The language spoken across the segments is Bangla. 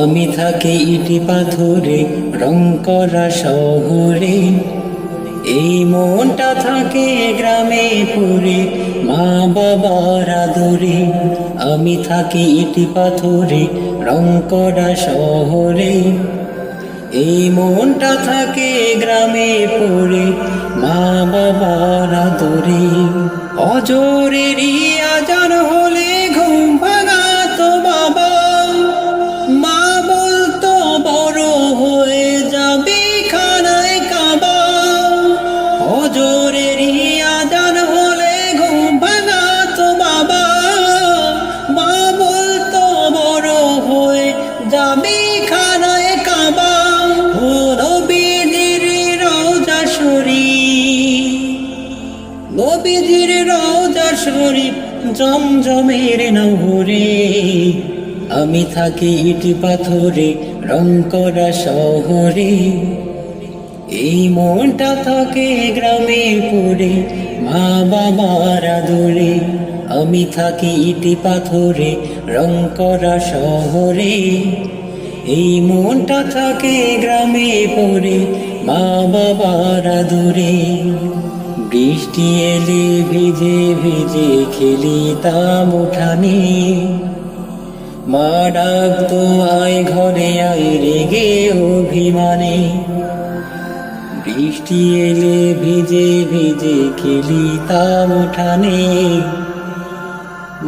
আমি থাকি ইটি পাথরে রং করা শহরে, এই মনটা থাকে গ্রামে পড়ে মা বাবার আদরে। আমি থাকি ইটি পাথরে রং করা শহরে, এই মনটা থাকে গ্রামে পড়ে মা বাবার আদরে। অজরেরই আজান হলে ঘুম ভাঙাতো বাবা, মা বলতো বড় হয়ে যাবে খানায় কাবা। অজরেরই আজান হলে ঘুম ভাঙাতো বাবা, মা বলতো বড় হয়ে যাবে খানায় কাবা। ও নবীজির রওজা শরীফ, নবীজির রওজা শরীফ জমজমের নহরে। আমি থাকি ইটি পাথরে রং করা শহরে, এই মনটা থাকে গ্রামে পড়ে মা বাবার আদরে। আমি থাকি ইটি পাথরে রং করা শহরে, এই মনটা থাকে গ্রামে পড়ে মা বাবার আদরে। বৃষ্টি এলে ভিজে ভিজে খেলিতাম উঠানে, মা ডাকতো আয় ঘরে আয় রেগে অভিমানে। বৃষ্টি এলে ভিজে ভিজে খেলিতাম উঠানে,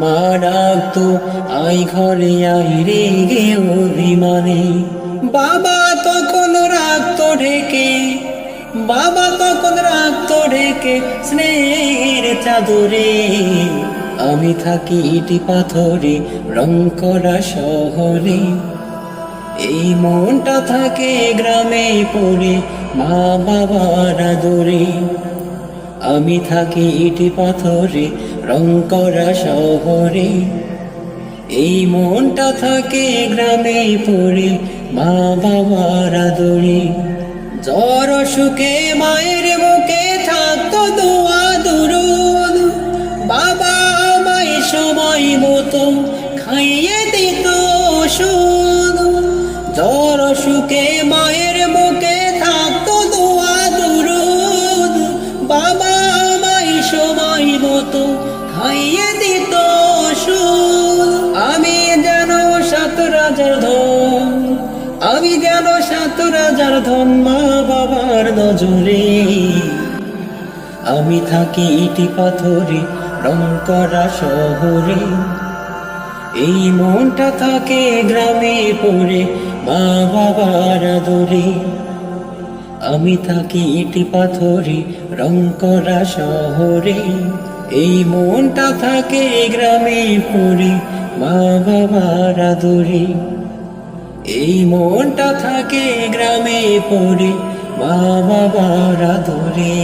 মা ডাকতো আয় ঘরে আয় রেগে অভিমানে। বাবা তখন রাখতো ঢেকে, বাবা তখন রাখতো ঢেকে স্নেহের চাদরে। আমি থাকি ইটি পাথরে রং করা শহরে, এই মনটা থাকে গ্রামে পড়ে মা বাবার আদরে। আমি থাকি ইটি পাথরে রং করা শহরে, এই মনটা থাকে গ্রামে পড়ে মা বাবার আদরে। জ্বর সুখে মায়ের মুখে থাকতো দোয়া দুরুদ, বাবা আমায় সময় মতো খাইয়ে দিত ওষুধ। জ্বর সুখে মায়ের মুখে থাকতো দোয়া দুরুদ, বাবা আমায় সময় মতো খাইয়ে দিত ওষুধ। আমি যেন 7 রাজার ধন, আমি যেন 7 রাজার ধন মা বাবার নজরে। আমি থাকি ইটি পাথরে রং করা শহরে, এই মনটা থাকে গ্রামে পড়ে মা বাবার আদরে। আমি থাকি ইটি পাথরে রং করা শহরে, এই মনটা থাকে গ্রামে পড়ে মা বাবার আদরে। এই মনটা থাকে গ্রামে পড়ে মা বাবার আদরে।